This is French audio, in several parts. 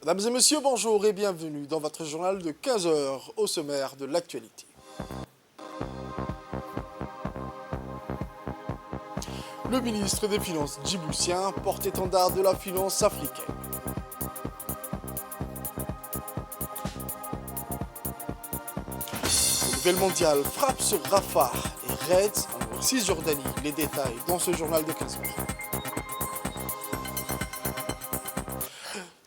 Mesdames et messieurs, bonjour et bienvenue dans votre journal de 15 heures au sommaire de l'actualité. Le ministre des Finances djiboutien porte-étendard de la finance africaine. Le nouvel mondial frappe sur Rafah et raids en Cisjordanie. Les détails dans ce journal de 15 heures.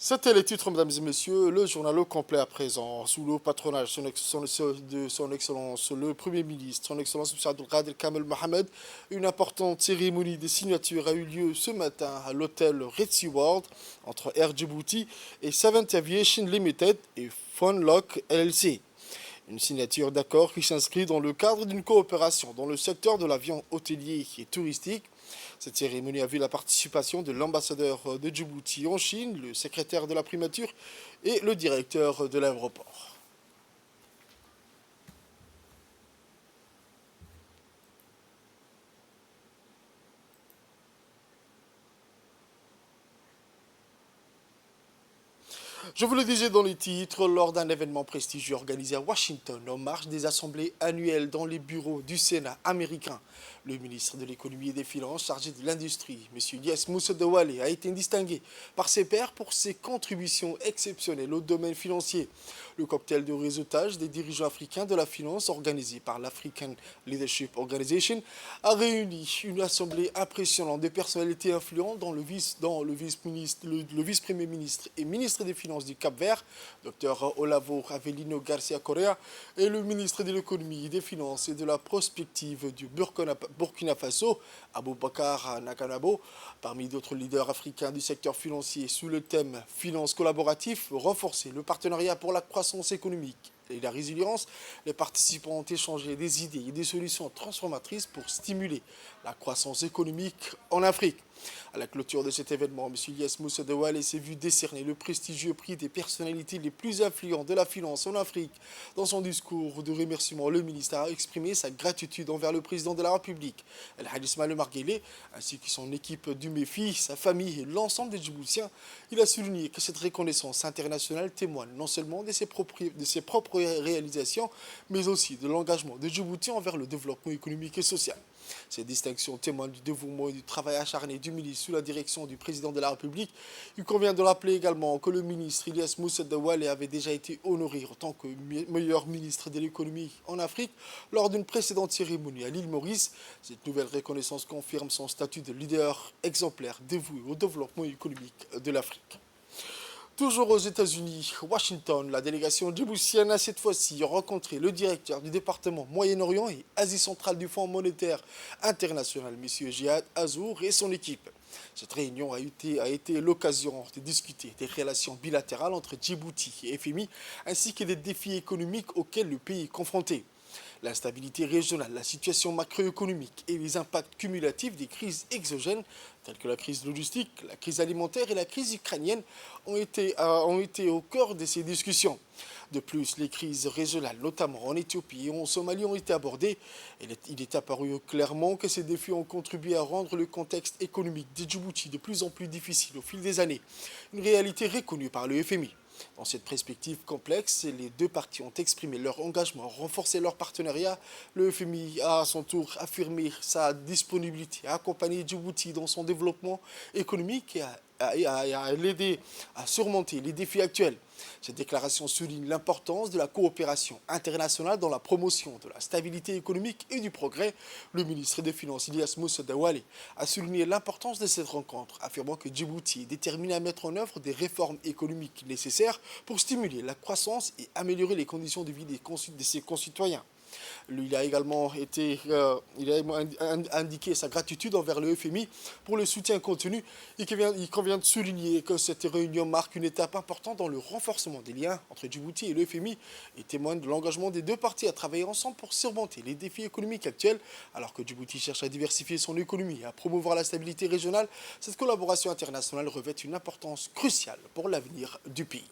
C'était les titres, mesdames et messieurs, le journal au complet à présent, sous le patronage de son Excellence, le Premier ministre, son Excellence M. Abdelkader Kamel Mohamed. Une importante cérémonie de signature a eu lieu ce matin à l'hôtel Red Sea World entre Air Djibouti et Savant Aviation Limited et Funlock LLC. Une signature d'accord qui s'inscrit dans le cadre d'une coopération dans le secteur de l'avion hôtelier et touristique. Cette cérémonie a vu la participation de l'ambassadeur de Djibouti en Chine, le secrétaire de la primature et le directeur de l'aéroport. Je vous le disais dans les titres, lors d'un événement prestigieux organisé à Washington en marge des assemblées annuelles dans les bureaux du Sénat américain, le ministre de l'économie et des finances chargé de l'industrie, M. Ilyes Moussa Dawale, a été distingué par ses pairs pour ses contributions exceptionnelles au domaine financier. Le cocktail de réseautage des dirigeants africains de la finance organisé par l'African Leadership Organization a réuni une assemblée impressionnante de personnalités influentes dont le vice-premier ministre et ministre des Finances du Cap-Vert, Dr Olavo Avelino Garcia Correa, et le ministre de l'économie, des finances et de la prospective du Burkina Faso, Aboubakar Nakanabo, parmi d'autres leaders africains du secteur financier sous le thème Finance collaborative, renforcer le partenariat pour la croissance économique et la résilience. Les participants ont échangé des idées et des solutions transformatrices pour stimuler la croissance économique en Afrique. À la clôture de cet événement, M. Ilyes Moussa Dawale s'est vu décerner le prestigieux prix des personnalités les plus influentes de la finance en Afrique. Dans son discours de remerciement, le ministre a exprimé sa gratitude envers le président de la République, El Hadj Ismaïla Omar Guelleh, ainsi que son équipe du MEFI, sa famille et l'ensemble des Djiboutiens. Il a souligné que cette reconnaissance internationale témoigne non seulement de ses propres réalisations, mais aussi de l'engagement de Djibouti envers le développement économique et social. Ces distinctions témoignent du dévouement et du travail acharné du ministre sous la direction du président de la République. Il convient de rappeler également que le ministre Ilyes Moussa Dawale avait déjà été honoré en tant que meilleur ministre de l'économie en Afrique lors d'une précédente cérémonie à l'île Maurice. Cette nouvelle reconnaissance confirme son statut de leader exemplaire dévoué au développement économique de l'Afrique. Toujours aux États-Unis, Washington, la délégation djiboutienne a cette fois-ci rencontré le directeur du département Moyen-Orient et Asie centrale du Fonds monétaire international, M. Jihad Azour, et son équipe. Cette réunion a été l'occasion de discuter des relations bilatérales entre Djibouti et FMI, ainsi que des défis économiques auxquels le pays est confronté. L'instabilité régionale, la situation macroéconomique et les impacts cumulatifs des crises exogènes, telles que la crise logistique, la crise alimentaire et la crise ukrainienne, ont été au cœur de ces discussions. De plus, les crises régionales, notamment en Éthiopie et en Somalie, ont été abordées. Il est apparu clairement que ces défis ont contribué à rendre le contexte économique de Djibouti de plus en plus difficile au fil des années, une réalité reconnue par le FMI. Dans cette perspective complexe, les deux parties ont exprimé leur engagement à renforcer leur partenariat. Le FMI a à son tour affirmé sa disponibilité à accompagner Djibouti dans son développement économique et à l'aider à surmonter les défis actuels. Cette déclaration souligne l'importance de la coopération internationale dans la promotion de la stabilité économique et du progrès. Le ministre des Finances, Ilyes Moussa Dawale, a souligné l'importance de cette rencontre, affirmant que Djibouti est déterminé à mettre en œuvre des réformes économiques nécessaires pour stimuler la croissance et améliorer les conditions de vie de ses concitoyens. Il a également indiqué sa gratitude envers le FMI pour le soutien contenu et il convient de souligner que cette réunion marque une étape importante dans le renforcement des liens entre Djibouti et le FMI et témoigne de l'engagement des deux parties à travailler ensemble pour surmonter les défis économiques actuels. Alors que Djibouti cherche à diversifier son économie et à promouvoir la stabilité régionale, cette collaboration internationale revêt une importance cruciale pour l'avenir du pays.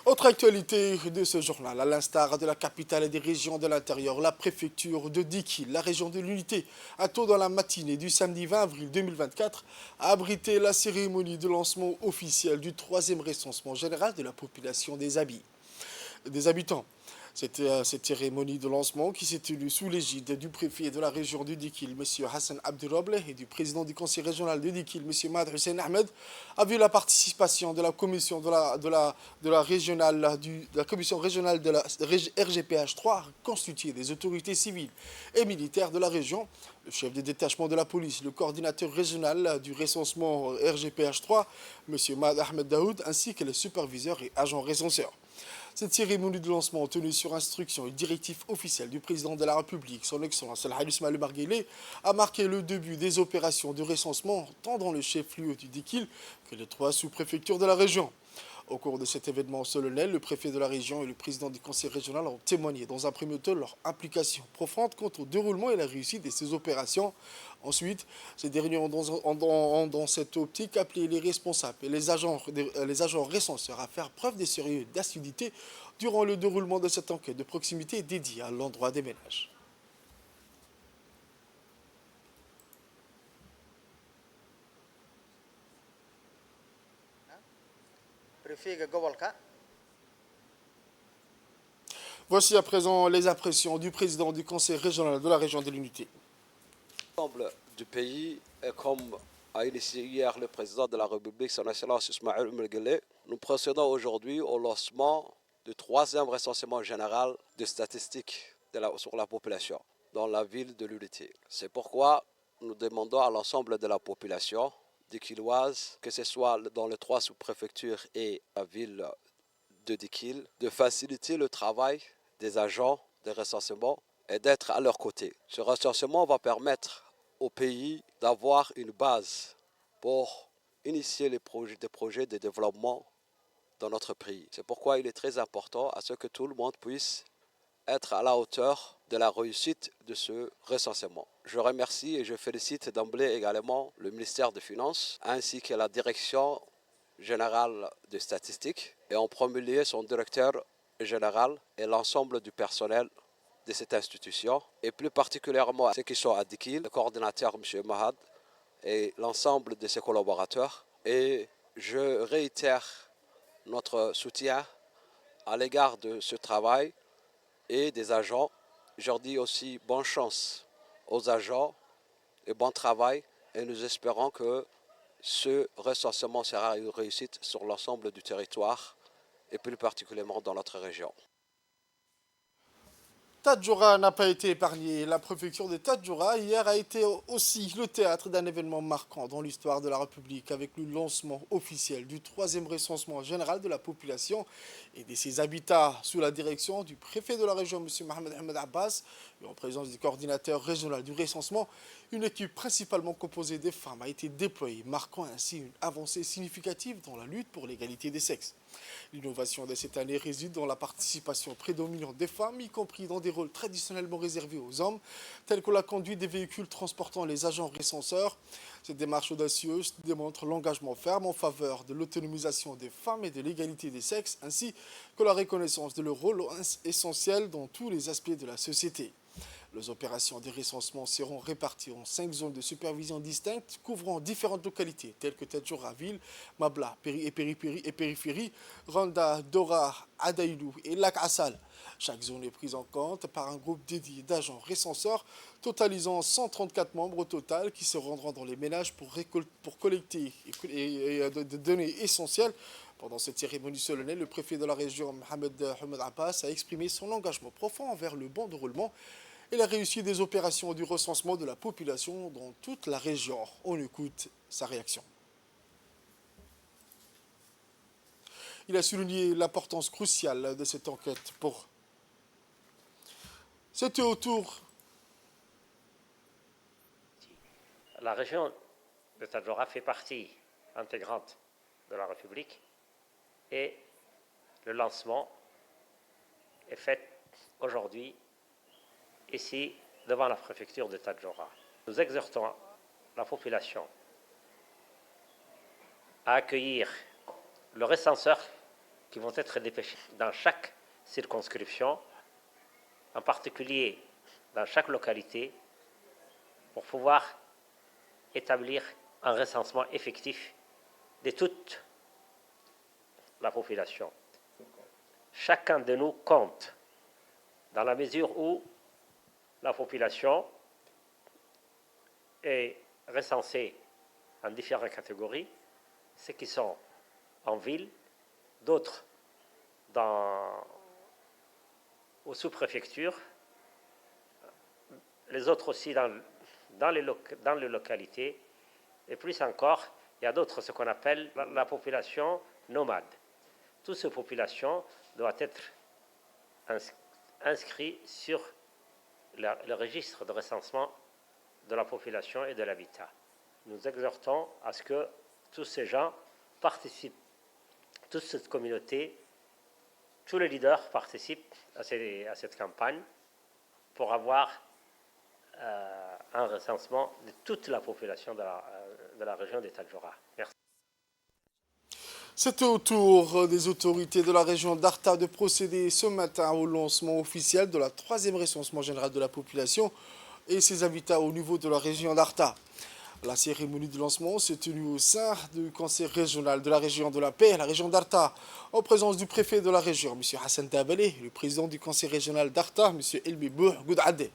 Autre actualité de ce journal, à l'instar de la capitale et des régions de l'intérieur, la préfecture de Dikil, la région de l'Unité, à tôt dans la matinée du samedi 20 avril 2024, a abrité la cérémonie de lancement officiel du troisième recensement général de la population des habitants. C'était cette cérémonie de lancement qui s'est tenue sous l'égide du préfet de la région de Dikil, M. Hassan Abderoble, et du président du conseil régional de Dikil, M. Mahd Hussein Ahmed, a vu la participation de la commission de la régionale de la commission régionale de la RGPH 3, constituée des autorités civiles et militaires de la région, le chef des détachements de la police, le coordinateur régional du recensement RGPH 3, M. Mahd Ahmed Daoud, ainsi que les superviseurs et agents recenseurs. Cette cérémonie de lancement tenue sur instruction et directive officielle du président de la République, son Excellence El Ismaël Marguerite, a marqué le début des opérations de recensement tant dans le chef-lieu du Dikil que les 3 sous-préfectures de la région. Au cours de cet événement solennel, le préfet de la région et le président du conseil régional ont témoigné dans un premier temps leur implication profonde quant au déroulement et la réussite de ces opérations. Ensuite, ces derniers ont dans cette optique appelé les responsables et les agents recenseurs à faire preuve de sérieux et d'assiduité durant le déroulement de cette enquête de proximité dédiée à l'endroit des ménages. Voici à présent les impressions du président du conseil régional de la région de l'Unité. L'ensemble du pays, et comme a initié hier le président de la République, son Excellence Ismaël Marguerite, nous procédons aujourd'hui au lancement du troisième recensement général de statistiques sur la population dans la ville de l'Unité. C'est pourquoi nous demandons à l'ensemble de la population dikiloise, que ce soit dans les 3 sous-préfectures et la ville de Dikil, de faciliter le travail des agents de recensement et d'être à leur côté. Ce recensement va permettre au pays d'avoir une base pour initier des projets de développement dans notre pays. C'est pourquoi il est très important à ce que tout le monde puisse être à la hauteur de la réussite de ce recensement. Je remercie et je félicite d'emblée également le ministère des Finances ainsi que la direction générale des statistiques et en premier lieu son directeur général et l'ensemble du personnel de cette institution et plus particulièrement ceux qui sont à Dikil, le coordinateur M. Mahad et l'ensemble de ses collaborateurs. Et je réitère notre soutien à l'égard de ce travail et des agents. Je leur dis aussi bonne chance aux agents et bon travail et nous espérons que ce recensement sera une réussite sur l'ensemble du territoire et plus particulièrement dans notre région. Tadjoura n'a pas été épargnée. La préfecture de Tadjoura, hier, a été aussi le théâtre d'un événement marquant dans l'histoire de la République avec le lancement officiel du troisième recensement général de la population et de ses habitats sous la direction du préfet de la région, M. Mohamed Ahmed Abbas, et en présence du coordinateur régional du recensement. Une équipe principalement composée des femmes a été déployée, marquant ainsi une avancée significative dans la lutte pour l'égalité des sexes. L'innovation de cette année réside dans la participation prédominante des femmes, y compris dans des rôles traditionnellement réservés aux hommes, tels que la conduite des véhicules transportant les agents recenseurs. Cette démarche audacieuse démontre l'engagement ferme en faveur de l'autonomisation des femmes et de l'égalité des sexes, ainsi que la reconnaissance de leur rôle essentiel dans tous les aspects de la société. Les opérations de recensement seront réparties en 5 zones de supervision distinctes couvrant différentes localités telles que Tadjoura Ville, Mabla et Périphérie, Randa, Dora, Adaïlou et Lac Assal. Chaque zone est prise en compte par un groupe dédié d'agents recenseurs totalisant 134 membres au total qui se rendront dans les ménages pour collecter des données essentielles. Pendant cette cérémonie solennelle, le préfet de la région, Mohamed Ahmed Abbas, a exprimé son engagement profond envers le bon déroulement et la réussite des opérations du recensement de la population dans toute la région. On écoute sa réaction. Il a souligné l'importance cruciale de cette enquête pour... C'était autour... La région de Tadjoura fait partie intégrante de la République et le lancement est fait aujourd'hui ici devant la préfecture de Tadjoura. Nous exhortons la population à accueillir le recenseur qui vont être dépêchés dans chaque circonscription, en particulier dans chaque localité, pour pouvoir établir un recensement effectif de toute la population. Chacun de nous compte dans la mesure où la population est recensée en différentes catégories, ceux qui sont en ville, d'autres aux sous-préfectures, les autres aussi dans les localités, et plus encore, il y a d'autres, ce qu'on appelle la population nomade. Toute cette population doit être inscrite sur le registre de recensement de la population et de l'habitat. Nous exhortons à ce que tous ces gens participent, toute cette communauté, tous les leaders participent à cette campagne pour avoir un recensement de toute la population de la région des Tadjoura. Merci. C'était au tour des autorités de la région d'Arta de procéder ce matin au lancement officiel de la 3e recensement général de la population et ses habitats au niveau de la région d'Arta. La cérémonie de lancement s'est tenue au sein du conseil régional de la région de la Paix, la région d'Arta, en présence du préfet de la région, M. Hassan Tabale, et le président du conseil régional d'Arta, M. Elmi Goudade.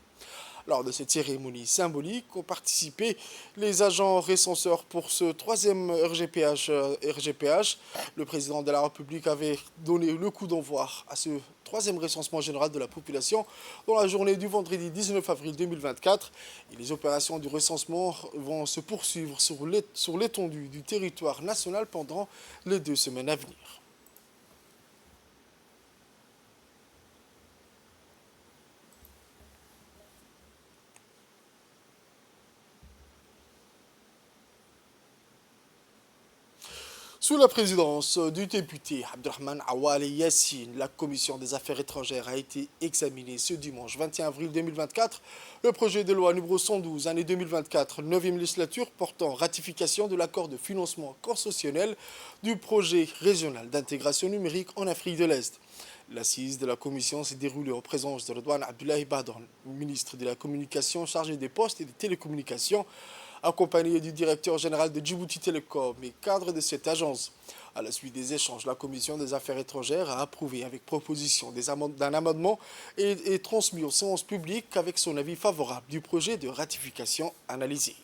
Lors de cette cérémonie symbolique ont participé les agents recenseurs pour ce 3e RGPH. Le président de la République avait donné le coup d'envoi à ce 3e recensement général de la population dans la journée du vendredi 19 avril 2024. Et les opérations du recensement vont se poursuivre sur l'étendue du territoire national pendant les 2 semaines à venir. Sous la présidence du député Abdelrahman Awale Yassine, la commission des affaires étrangères a été examinée ce dimanche 21 avril 2024 le projet de loi numéro 112, année 2024, 9e législature, portant ratification de l'accord de financement constitutionnel du projet régional d'intégration numérique en Afrique de l'Est. L'assise de la commission s'est déroulée en présence de Redouane Abdoulaye Badran, ministre de la Communication chargé des postes et des télécommunications, accompagné du directeur général de Djibouti Telecom et cadre de cette agence. À la suite des échanges, la commission des affaires étrangères a approuvé avec proposition d'un amendement et transmis aux séances publiques avec son avis favorable du projet de ratification analysé.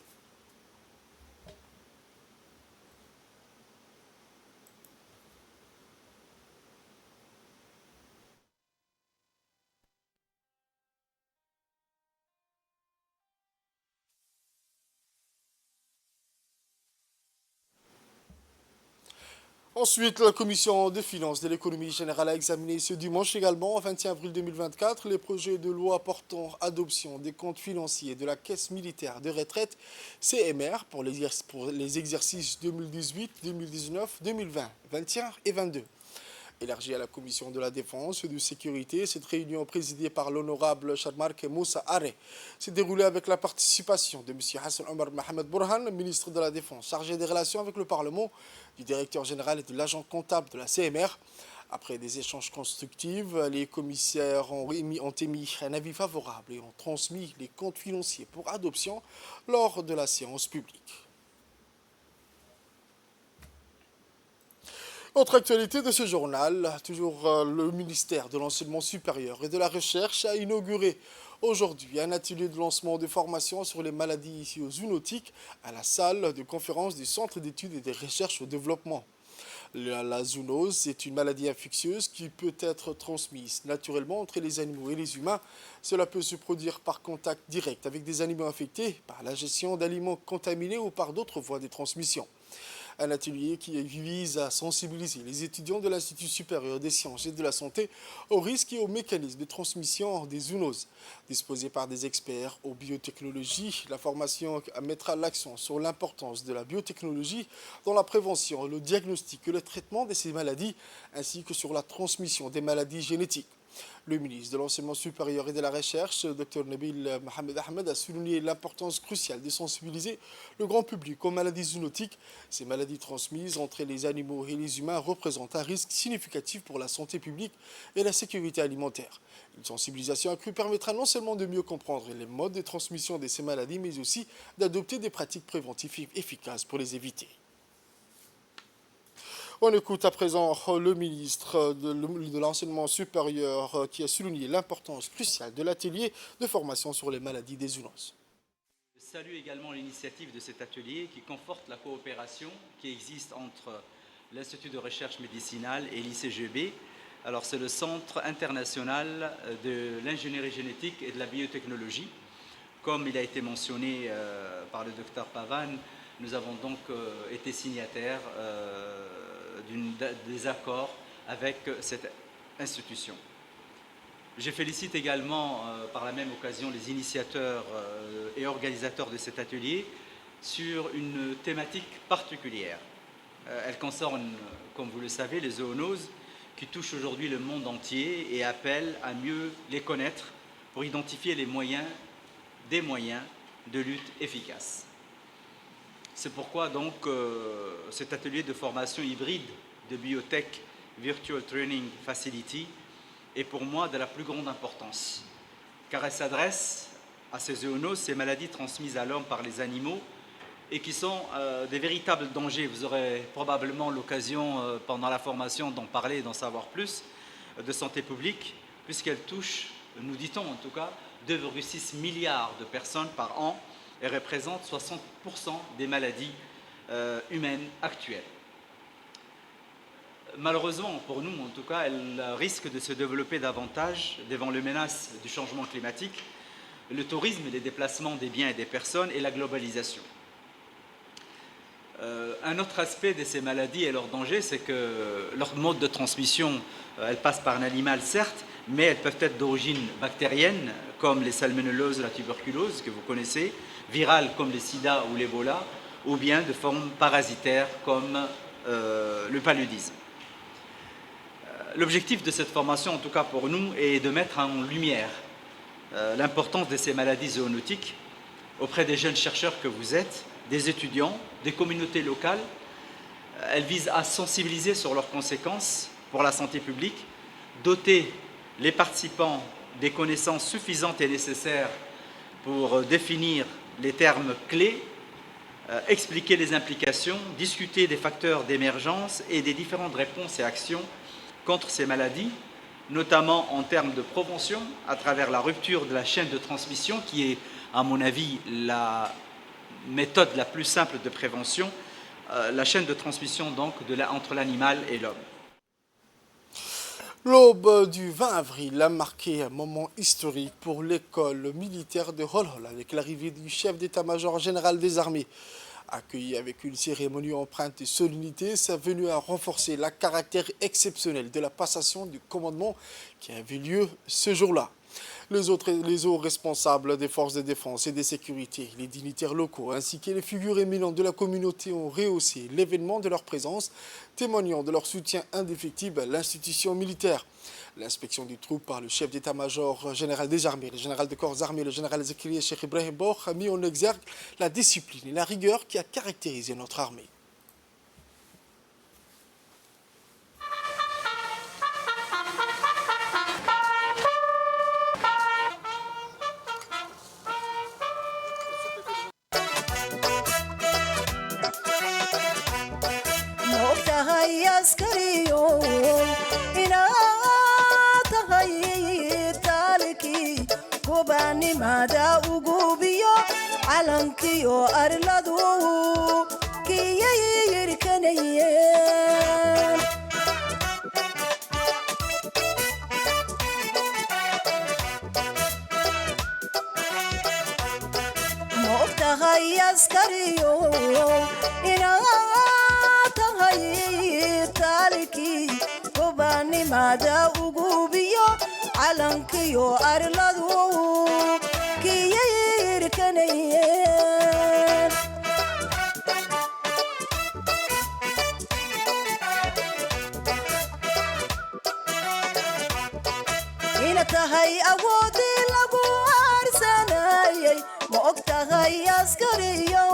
Ensuite, la commission des finances de l'économie générale a examiné ce dimanche également, 21 avril 2024, les projets de loi portant adoption des comptes financiers de la Caisse militaire de retraite CMR pour les exercices 2018, 2019, 2020, 2021 et 2022. Élargie à la commission de la défense et de sécurité, cette réunion présidée par l'honorable Charmarke Moussa Are s'est déroulée avec la participation de M. Hassan Omar Mohamed Bourhan, ministre de la Défense, chargé des relations avec le Parlement, du directeur général et de l'agent comptable de la CMR. Après des échanges constructifs, les commissaires ont émis un avis favorable et ont transmis les comptes financiers pour adoption lors de la séance publique. Autre actualité de ce journal, toujours le ministère de l'Enseignement supérieur et de la Recherche a inauguré aujourd'hui un atelier de lancement de formation sur les maladies zoonotiques à la salle de conférence du Centre d'études et de recherche au développement. La zoonose est une maladie infectieuse qui peut être transmise naturellement entre les animaux et les humains. Cela peut se produire par contact direct avec des animaux infectés, par la gestion d'aliments contaminés ou par d'autres voies de transmission. Un atelier qui vise à sensibiliser les étudiants de l'Institut supérieur des sciences et de la santé aux risques et aux mécanismes de transmission des zoonoses. Disposée par des experts aux biotechnologies, la formation mettra l'accent sur l'importance de la biotechnologie dans la prévention, le diagnostic et le traitement de ces maladies, ainsi que sur la transmission des maladies génétiques. Le ministre de l'Enseignement supérieur et de la Recherche, Dr Nabil Mohamed Ahmed, a souligné l'importance cruciale de sensibiliser le grand public aux maladies zoonotiques. Ces maladies transmises entre les animaux et les humains représentent un risque significatif pour la santé publique et la sécurité alimentaire. Une sensibilisation accrue permettra non seulement de mieux comprendre les modes de transmission de ces maladies, mais aussi d'adopter des pratiques préventives efficaces pour les éviter. On écoute à présent le ministre de l'Enseignement supérieur qui a souligné l'importance cruciale de l'atelier de formation sur les maladies des zoonoses. Je salue également l'initiative de cet atelier qui conforte la coopération qui existe entre l'Institut de recherche médicinale et l'ICGB. Alors c'est le Centre international de l'ingénierie génétique et de la biotechnologie. Comme il a été mentionné par le docteur Pavan, nous avons donc été signataires des accords avec cette institution. Je félicite également par la même occasion les initiateurs et organisateurs de cet atelier sur une thématique particulière. Elle concerne, comme vous le savez, les zoonoses qui touchent aujourd'hui le monde entier et appelle à mieux les connaître pour identifier des moyens de lutte efficaces. C'est pourquoi donc cet atelier de formation hybride de Biotech Virtual Training Facility est pour moi de la plus grande importance, car elle s'adresse à ces zoonoses, ces maladies transmises à l'homme par les animaux, et qui sont des véritables dangers. Vous aurez probablement l'occasion pendant la formation d'en parler, d'en savoir plus, de santé publique, puisqu'elle touche, nous dit-on en tout cas, 2,6 milliards de personnes par an et représente 60% des maladies humaines actuelles. Malheureusement, pour nous en tout cas, elle risque de se développer davantage devant les menaces du changement climatique, le tourisme, les déplacements des biens et des personnes et la globalisation. Un autre aspect de ces maladies et leur danger, c'est que leur mode de transmission, elles passent par un animal certes, mais elles peuvent être d'origine bactérienne, comme les salmonelloses, la tuberculose que vous connaissez, virales comme les sida ou l'Ebola, ou bien de formes parasitaires comme le paludisme. L'objectif de cette formation, en tout cas pour nous, est de mettre en lumière l'importance de ces maladies zoonotiques auprès des jeunes chercheurs que vous êtes, des étudiants, des communautés locales. Elle vise à sensibiliser sur leurs conséquences pour la santé publique, doter les participants des connaissances suffisantes et nécessaires pour définir les termes clés, expliquer les implications, discuter des facteurs d'émergence et des différentes réponses et actions contre ces maladies, notamment en termes de prévention à travers la rupture de la chaîne de transmission qui est, à mon avis, la méthode la plus simple de prévention, la chaîne de transmission donc entre l'animal et l'homme. L'aube du 20 avril a marqué un moment historique pour l'école militaire de Holhol avec l'arrivée du chef d'état-major général des armées. Accueilli avec une cérémonie empreinte de solennité, sa venue a renforcé le caractère exceptionnel de la passation du commandement qui avait lieu ce jour-là. Les hauts responsables des forces de défense et de sécurité, les dignitaires locaux ainsi que les figures éminentes de la communauté ont rehaussé l'événement de leur présence, témoignant de leur soutien indéfectible à l'institution militaire. L'inspection des troupes par le chef d'état-major général des armées, le général de corps armés, le général Zakaria Cheikh Ibrahim Bokh a mis en exergue la discipline et la rigueur qui a caractérisé notre armée. mada ugubiyo calankiyo arladu kiyayirkanayeen moogtahay askariyo inaad tahay taalkii gobaanimada ugubiyo calankiyo arladu kiyayirkanayeen ina tahay awoodii lagu aarsanayay ma og tahay askariyo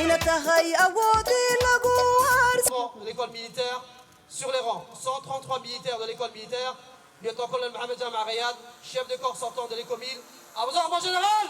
ina tahay awoodii lagu de l'école militaire sur les rangs. 133 militaires de l'école militaire. Lieutenant-colonel Mohamed Jama Rayad, chef de corps sortant de l'écomile. À vos ordres, mon général!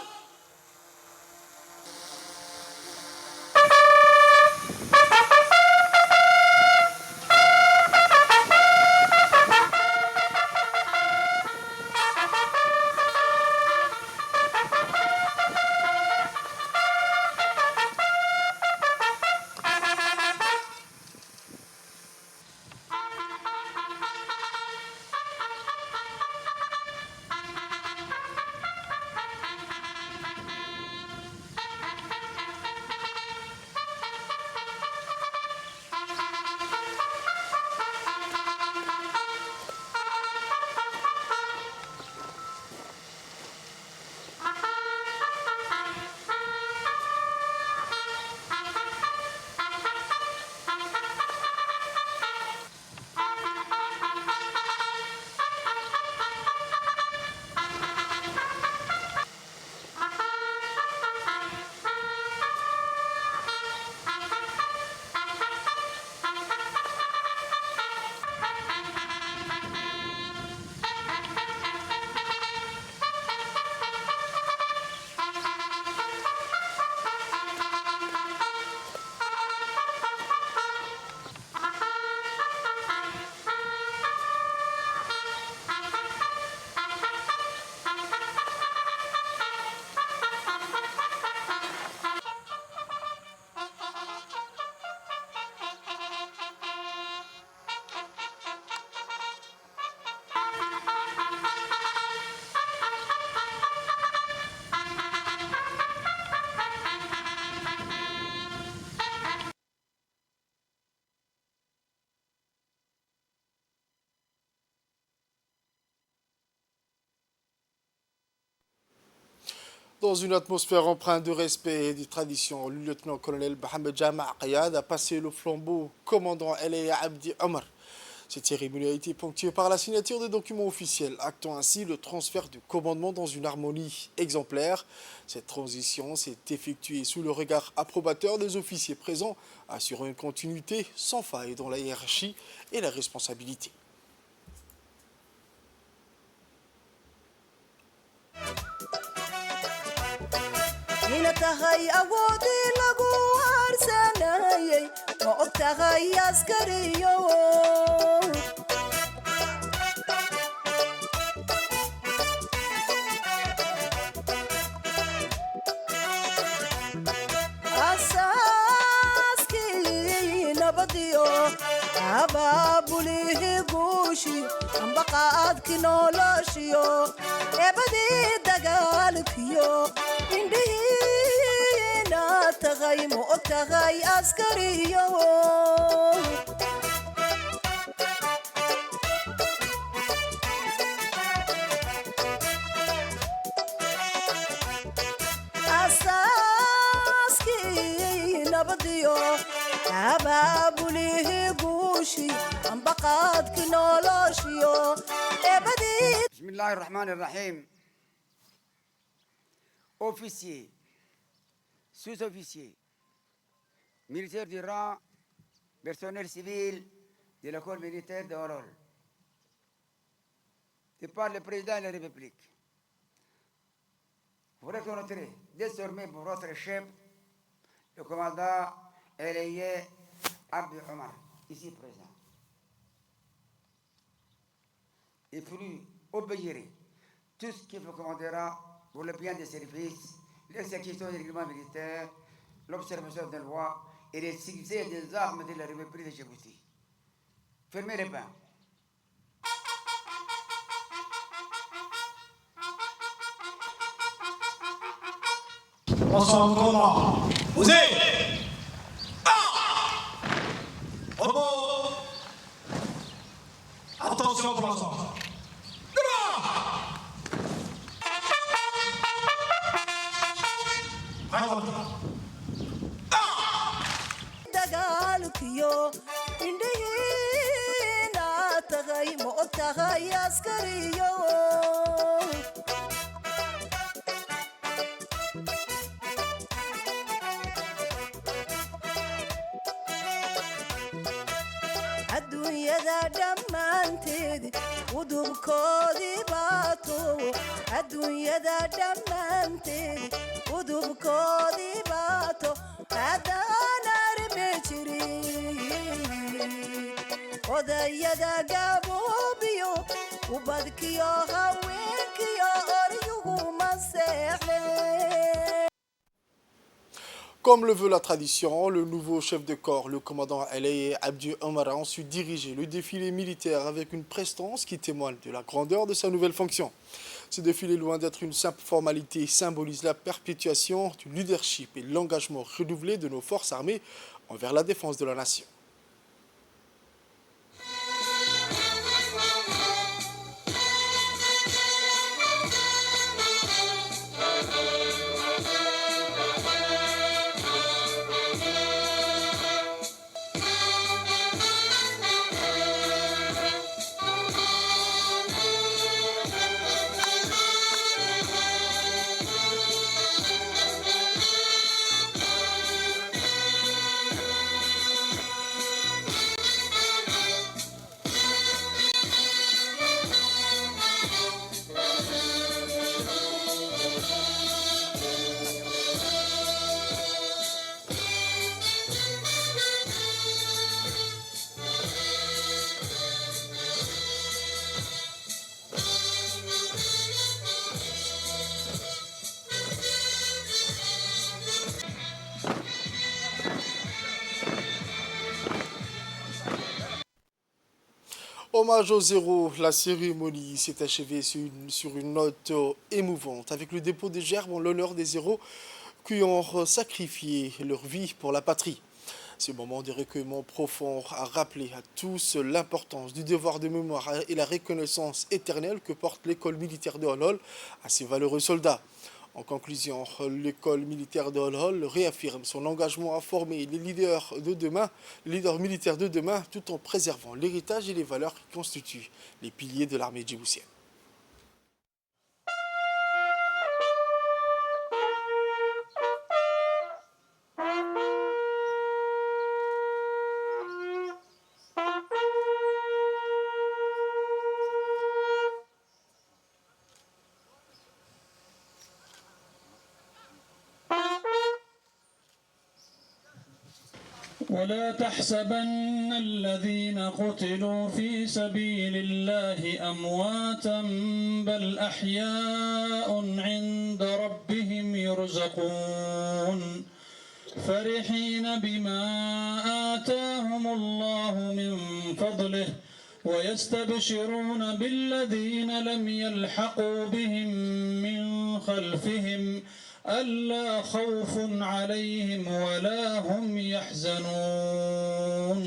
Dans une atmosphère empreinte de respect et de tradition, le lieutenant-colonel Mohamed Jama Rayad a passé le flambeau au commandant Elia Abdi Omar. Cette cérémonie a été ponctuée par la signature de documents officiels, actant ainsi le transfert du commandement dans une harmonie exemplaire. Cette transition s'est effectuée sous le regard approbateur des officiers présents, assurant une continuité sans faille dans la hiérarchie et la responsabilité. ina tahay awoodii lagu aarsanayay ma og tahay askariyo asaaskii nabadiyo abaabulihii guushi ambaqaadki noloshiyo eebadii dagaalkiyo indhihiina tagay ma og tahay askariyo asaaskii nabadiyo abaabulihii guushi ambaqaadki noloshiyo eebadii بسم الله الرحمن الرحيم. Officiers, sous-officiers, militaires du rang, personnel civil de l'école militaire de Horol. De par le président de la République. Vous reconnaîtrez désormais pour votre chef, le commandant Elia Abdi Omar, ici présent. Et plus obéirez tout ce qui vous commandera pour le bien des services, l'exécution des règlements militaires, l'observation des lois et les succès des armes de la République de Djibouti. Fermez les bains. Bonsoir, commandant. Posez! Repos! Attention pour l'ensemble. Prêt? dagaalkiyo indhihiina tagay ma og tahay askariyo adduunyada dhammaanteed udubkoodii baato adduunyada dhammaanteed udubkoodii baato haddaan armi jirin odayada gaboobiyo ubadkiyo haweenkiyo oryuguma seexdeen. Comme le veut la tradition, le nouveau chef de corps, le commandant Alaye Abdi Omar, a ensuite dirigé le défilé militaire avec une prestance qui témoigne de la grandeur de sa nouvelle fonction. Ce défilé, loin d'être une simple formalité, symbolise la perpétuation du leadership et l'engagement renouvelé de nos forces armées envers la défense de la nation. Hommage aux héros, la cérémonie s'est achevée sur une note émouvante avec le dépôt des gerbes en l'honneur des héros qui ont sacrifié leur vie pour la patrie. Ce moment de recueillement profond a rappelé à tous l'importance du devoir de mémoire et la reconnaissance éternelle que porte l'école militaire de Holhol à ses valeureux soldats. En conclusion, l'école militaire de Holhol réaffirme son engagement à former les leaders militaires de demain, tout en préservant l'héritage et les valeurs qui constituent les piliers de l'armée djiboutienne. ولا تحسبن الذين قتلوا في سبيل الله أمواتا بل أحياء عند ربهم يرزقون فرحين بما آتاهم الله من فضله ويستبشرون بالذين لم يلحقوا بهم من خلفهم ألا خوف عليهم ولا هم يحزنون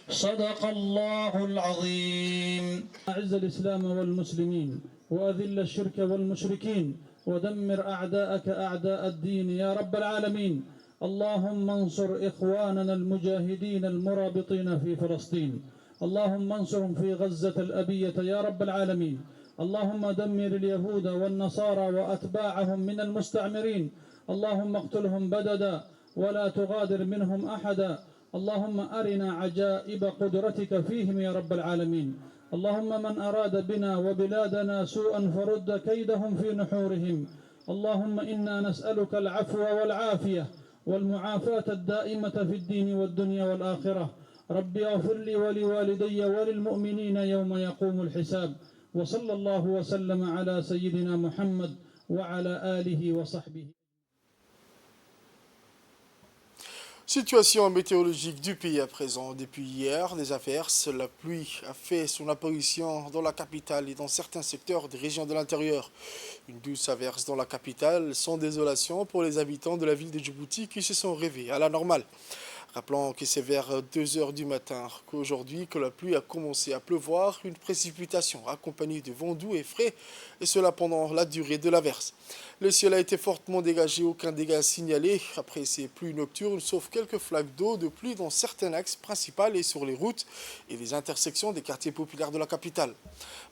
صدق الله العظيم. أعز الإسلام والمسلمين وأذل الشرك والمشركين ودمر أعداءك أعداء الدين يا رب العالمين. اللهم انصر إخواننا المجاهدين المرابطين في فلسطين. اللهم انصرهم في غزة الأبية يا رب العالمين. اللهم دمر اليهود والنصارى وأتباعهم من المستعمرين. اللهم اقتلهم بددا ولا تغادر منهم أحدا. اللهم أرنا عجائب قدرتك فيهم يا رب العالمين. اللهم من أراد بنا وبلادنا سوءا فرد كيدهم في نحورهم. اللهم إنا نسألك العفو والعافية والمعافاة الدائمة في الدين والدنيا والآخرة. ربي اغفر لي ولوالدي وللمؤمنين يوم يقوم الحساب. وصلى الله وسلم على سيدنا محمد وعلى آله وصحبه. Situation météorologique du pays à présent. Depuis hier, des averses. La pluie a fait son apparition dans la capitale et dans certains secteurs des régions de l'intérieur. Une douce averse dans la capitale, sans désolation pour les habitants de la ville de Djibouti qui se sont rêvés à la normale. Rappelons que c'est vers 2 h du matin qu'aujourd'hui que la pluie a commencé à pleuvoir, une précipitation accompagnée de vents doux et frais, et cela pendant la durée de l'averse. Le ciel a été fortement dégagé, aucun dégât signalé après ces pluies nocturnes, sauf quelques flaques d'eau de pluie dans certains axes principaux et sur les routes et les intersections des quartiers populaires de la capitale.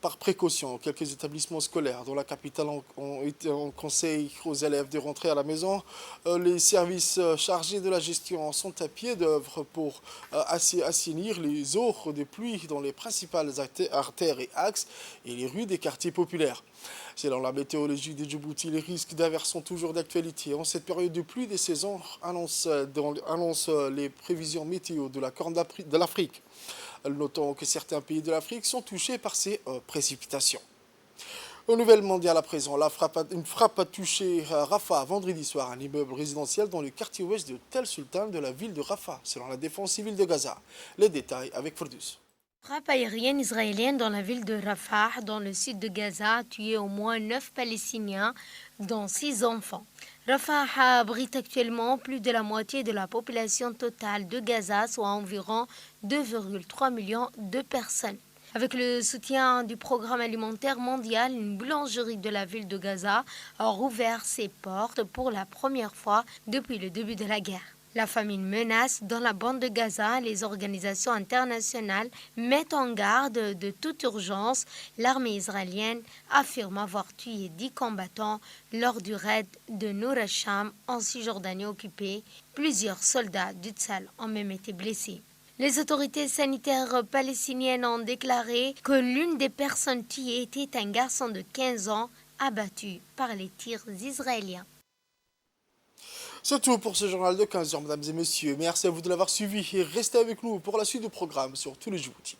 Par précaution, quelques établissements scolaires dans la capitale ont été en conseil aux élèves de rentrer à la maison. Les services chargés de la gestion sont à pied d'œuvre pour assainir les eaux de pluie dans les principales artères et axes et les rues des quartiers populaires. Selon la météorologie de Djibouti, les risques d'averses sont toujours d'actualité. En cette période de pluie des saisons, annonce les prévisions météo de la Corne de l'Afrique. Notons que certains pays de l'Afrique sont touchés par ces précipitations. Aux nouvelles mondiales à présent, une frappe a touché Rafah vendredi soir, un immeuble résidentiel dans le quartier ouest de Tel Sultan de la ville de Rafah, selon la défense civile de Gaza. Les détails avec Fordus. Frappe aérienne israélienne dans la ville de Rafah, dans le sud de Gaza, a tué au moins 9 Palestiniens, dont 6 enfants. Rafah abrite actuellement plus de la moitié de la population totale de Gaza, soit environ 2,3 millions de personnes. Avec le soutien du Programme alimentaire mondial, une boulangerie de la ville de Gaza a rouvert ses portes pour la première fois depuis le début de la guerre. La famine menace dans la bande de Gaza. Les organisations internationales mettent en garde de toute urgence. L'armée israélienne affirme avoir tué 10 combattants lors du raid de Nour al-Sham en Cisjordanie occupée. Plusieurs soldats du Tzal ont même été blessés. Les autorités sanitaires palestiniennes ont déclaré que l'une des personnes tuées était un garçon de 15 ans abattu par les tirs israéliens. C'est tout pour ce journal de 15h, mesdames et messieurs. Merci à vous de l'avoir suivi et restez avec nous pour la suite du programme sur tous les Djibouti.